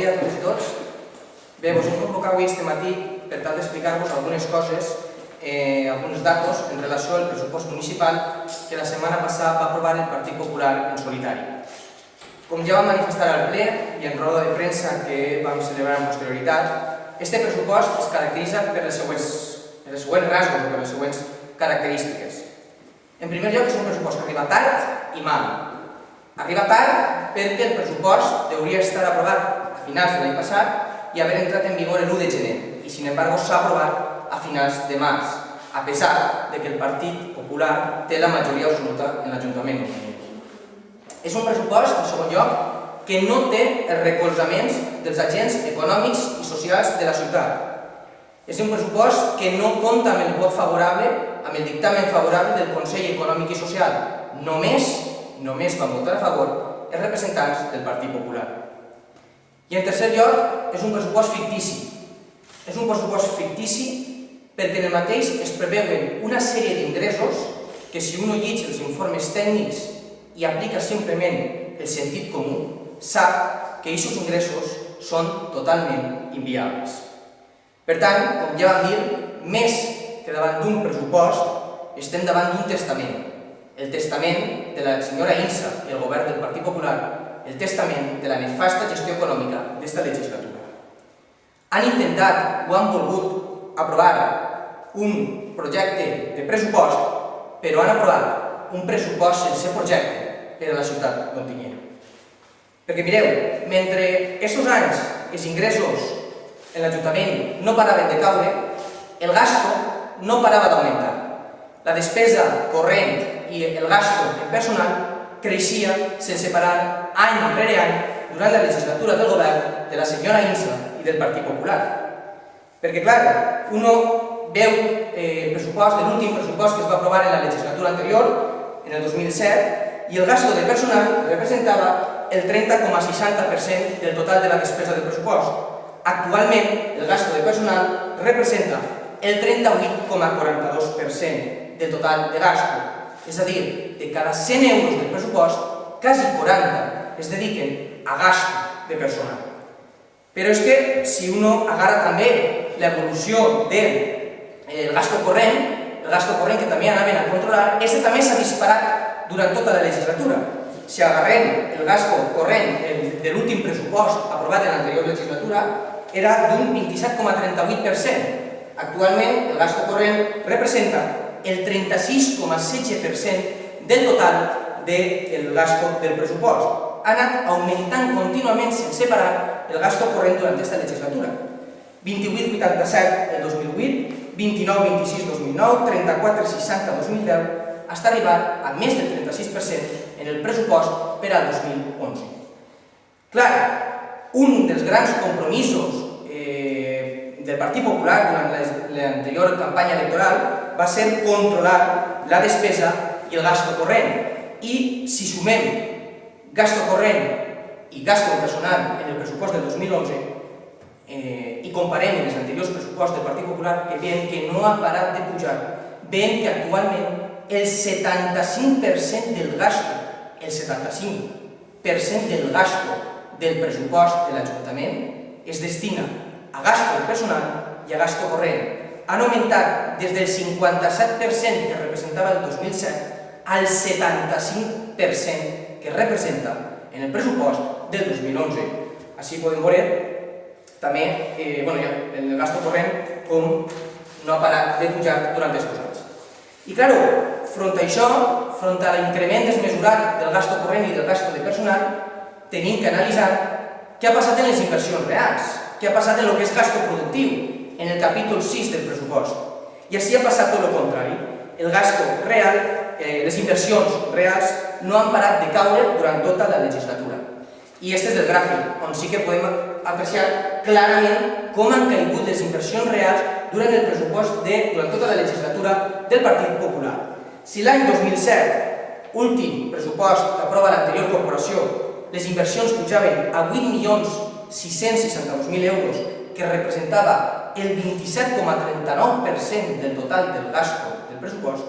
dia a totes i tots. Bé, us hem convocat avui este matí per tal d'explicar-vos algunes coses, alguns datos en relació al pressupost municipal que la setmana passada va aprovar el Partit Popular en solitari. Com ja vam manifestar al ple i en roda de premsa que vam celebrar amb posterioritat, este pressupost es caracteritza per les següents rasgos o per les següents característiques. En primer lloc, és un pressupost que arriba tard i mal. Arriba tard perquè el pressupost hauria estar aprovat a finals de l'any passat i haver entrat en vigor l'1 de gener, i sin embargo s'ha aprovat a finals de març, a pesar de que el Partit Popular té la majoria absoluta en l'Ajuntament. És un pressupost, en segon lloc, que no té els recolzaments dels agents econòmics i socials de la ciutat. És un pressupost que no compta amb el vot favorable, amb el dictamen favorable del Consell Econòmic i Social. Només van votar a favor els representants del Partit Popular. I en tercer lloc, és un pressupost fictici. És un pressupost fictici perquè en el mateix es preveuen una sèrie d'ingressos que si un llegeix els informes tècnics i aplica simplement el sentit comú, sap que aquests ingressos són totalment inviables. Per tant, com ja vam dir, més que davant d'un pressupost, estem davant d'un testament. El testament de la senyora Insa i el govern del Partit Popular, el testament de la nefasta gestió econòmica d'esta legislatura. Han intentat o han volgut aprovar un projecte de pressupost, però han aprovat un pressupost sense projecte per a la ciutat d'Ontinyent. Perquè mireu, mentre aquests anys els ingressos en l'Ajuntament no paraven de caure, el gasto no parava d'augmentar. La despesa corrent i el gasto en personal creixia sense parar any rere any durant la legislatura del govern de la senyora Insa i del Partit Popular. Perquè, clar, uno veu el pressupost, l'últim pressupost que es va aprovar en la legislatura anterior, en el 2007, i el gasto de personal representava el 30,60% del total de la despesa del pressupost. Actualment, el gasto de personal representa el 38,42% del total de gasto. És a dir, de cada 100 euros del pressupost, quasi 40 es dediquen a gasto de personal. Però és que si uno agarra també l'evolució del gasto corrent, el gasto corrent que també anaven a controlar, este també s'ha disparat durant tota la legislatura. Si agarrem el gasto corrent de l'últim pressupost aprovat en l'anterior legislatura, era d'un 27,38%. Actualment, el gasto corrent representa el 36,16% del total del gasto del pressupost. Ha anat augmentant contínuament sense parar el gasto corrent durant aquesta legislatura. 28,87 el 2008, 29,26 2009, 34,60 2010, fins arribar a més del 36% en el pressupost per al 2011. Clar, un dels grans compromisos del Partit Popular durant l'anterior campanya electoral va ser controlar la despesa i el gasto corrent. I si sumem gasto corrent i gasto personal en el pressupost del 2011 i comparem els anteriors pressupostos del Partit Popular, que veiem que no ha parat de pujar, veiem que actualment el 75% del gasto, el 75% del gasto del pressupost de l'Ajuntament es destina a gasto de personal i a gasto corrent. Han augmentat des del 57% que representava el 2007 al 75% que representa en el pressupost del 2011. Així podem veure també en el gasto corrent com no ha parat de pujar durant aquests anys. I, clar, front a això, front a l'increment desmesurat del gasto corrent i del gasto de personal, tenim que analitzar què ha passat en les inversions reals, què ha passat en el que és gasto productiu, en el capítol 6 del pressupost. I així ha passat tot el contrari. El gasto real, les inversions reals, no han parat de caure durant tota la legislatura. I aquest és el gràfic, on sí que podem apreciar clarament com han caigut les inversions reals durant el pressupost durant tota la legislatura del Partit Popular. Si l'any 2007, últim pressupost que aprova l'anterior corporació, les inversions pujaven a 8.662.000 euros, que representava el 27,39% del total del gasto del pressupost,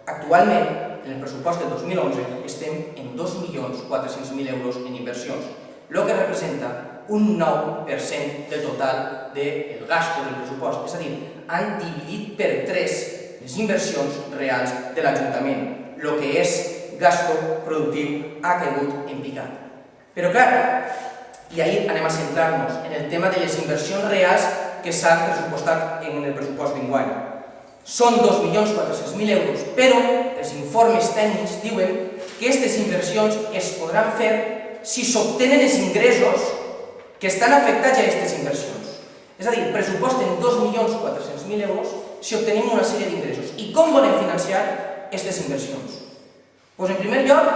actualment, en el pressupost del 2011, estem en 2.400.000 euros en inversions, el que representa un 9% del total del gasto del pressupost. És a dir, han dividit per 3 les inversions reals de l'Ajuntament. El que és gasto productiu ha caigut en picat. Però, clar, i ahir anem a centrar-nos en el tema de les inversions reals que s'han pressupostat en el pressupost d'enguany. Són 2.400.000 euros, però els informes tècnics diuen que aquestes inversions es podran fer si s'obtenen els ingressos que estan afectats a aquestes inversions. És a dir, pressuposten 2.400.000 euros si obtenim una sèrie d'ingressos. I com volem financiar aquestes inversions? Doncs, en primer lloc,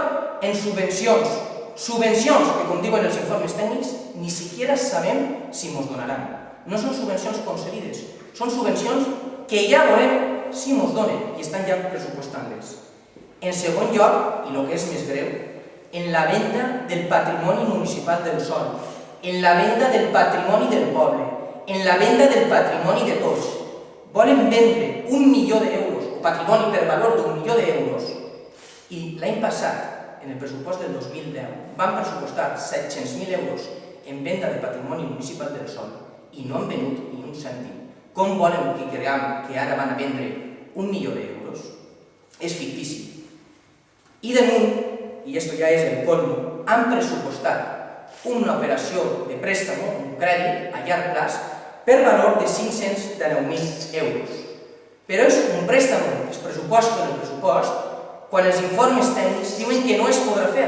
en subvencions. Subvencions que, com diuen els informes tècnics, ni siquiera sabem si ens donaran. No són subvencions concedides, són subvencions que ja veurem si ens donen i estan ja pressupostant-les. En segon lloc, i el que és més greu, en la venda del patrimoni municipal del sòl, en la venda del patrimoni del poble, en la venda del patrimoni de tots. Volen vendre 1 milió d'euros, o patrimoni per valor d'1 milió d'euros, i l'any passat, en el pressupost del 2010, van pressupostar 700.000 euros en venda de patrimoni municipal del sòl i no han venut ni un cèntim. Com volen que creguem que ara van a vendre 1 milió d'euros? És fictici. I damunt, i esto ja és el colmo, han pressupostat una operació de préstamo, un crèdit a llarg plaç, per valor de 519.000 euros. Però és un préstamo que es pressuposta en el pressupost quan els informes tècnics diuen que no es podrà fer,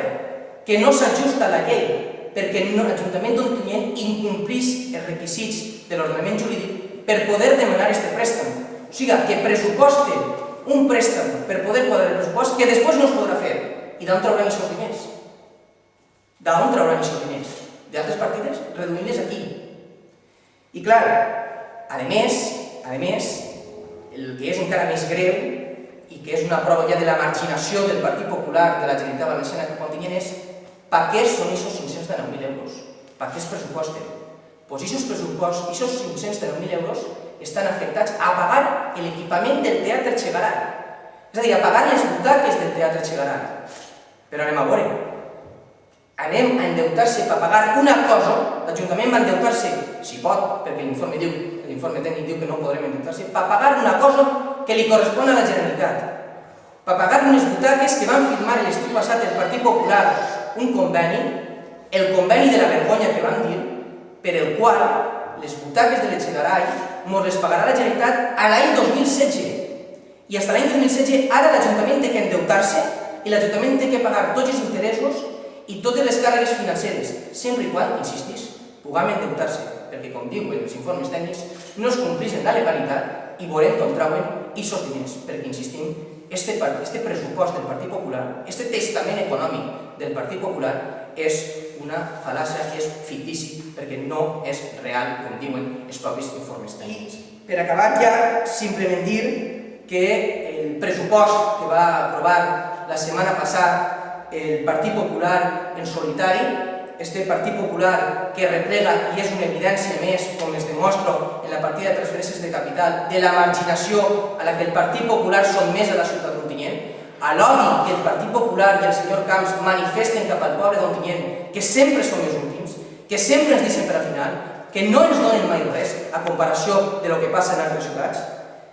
que no s'ajusta a la llei, perquè l'Ajuntament d'Ontinyent incomplís els requisits de l'ordenament jurídic per poder demanar aquest préstamo. O sigui, que pressuposten un préstamo per poder quadrar el pressupost que després no es podrà fer. I d'on trauran aquests diners? D'on trauran aquests diners? D'altres partides? Reduint-les aquí. I clar, a més, el que és encara més greu i que és una prova ja de la marginació del Partit Popular de la Generalitat Valenciana cap a Ontinyent és per què són aquests 519.000 euros? Per què es pressuposten? Doncs aquests pressupostos, aquests 519.000 euros estan afectats a pagar l'equipament del Teatre Chegaray. És a dir, a pagar les butaques del Teatre Chegaray. Però anem a veure. Anem a endeutar-se per pagar una cosa, l'Ajuntament va endeutar-se, si pot, perquè l'informe tècnic diu que no podrem endeutar-se, per pagar una cosa que li correspon a la Generalitat. Per pagar unes butaques que van firmar l'estiu passat el Partit Popular un conveni, el conveni de la vergonya que van dir, per el qual les butaques de l'Etxegaray ens les pagarà la Generalitat a l'any 2016. I fins l'any 2016 ara l'Ajuntament té que endeutar-se i l'Ajuntament té que pagar tots els interessos i totes les càrregues financeres, sempre i quan, insistís, puguem endeutar-se, perquè, com diuen els informes tècnics, no es complís en la legalitat i veurem d'on trauen aquests diners, perquè, insistim, este pressupost del Partit Popular, este testament econòmic del Partit Popular és una fal·làcia, és fictici, perquè no és real, com diuen els propis informes tècnics. Per acabar ja, simplement dir que el pressupost que va aprovar la setmana passada el Partit Popular en solitari, este Partit Popular que replega, i és una evidència més, com es demostra en la partida de transferències de capital, de la marginació a la que el Partit Popular sotmès a la ciutat d'Ontinyent, a l'odi que el Partit Popular i el senyor Camps manifesten cap al poble d'Ontinyent, que sempre som els últims, que sempre ens deixen per al final, que no ens donen mai res a comparació de lo que passa en altres ciutats,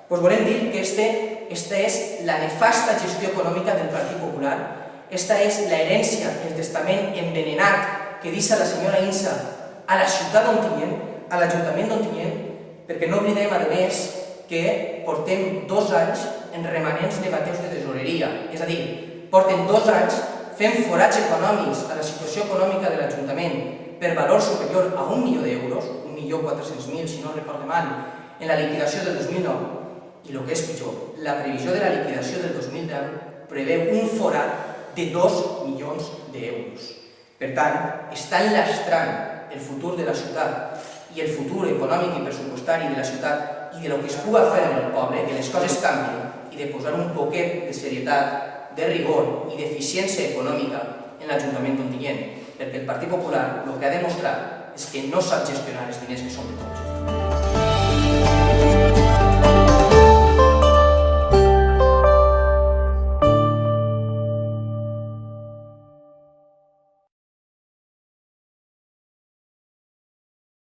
doncs volem dir que esta és la nefasta gestió econòmica del Partit Popular. Esta és l'herència, el testament envenenat que deixa la senyora Insa a la ciutat d'Ontinyent, a l'Ajuntament d'Ontinyent, perquè no oblidem, a més, que portem 2 anys en remanents negatius de tesoreria. És a dir, portem 2 anys fent forats econòmics a la situació econòmica de l'Ajuntament per valor superior a 1 milió d'euros, 1.400.000, si no recordo mal, en la liquidació del 2009, i el que és pitjor, la previsió de la liquidació del 2010 preveu un forat de 2 milions d'euros. Per tant, estan lastrant el futur de la ciutat i el futur econòmic i pressupostari de la ciutat i de lo que es pugui fer en el poble, que les coses canvien i de posar un poquet de serietat, de rigor i d'eficiència econòmica en l'Ajuntament d'Ontinyent, perquè el Partit Popular el que ha demostrat és que no sap gestionar els diners que són de tots.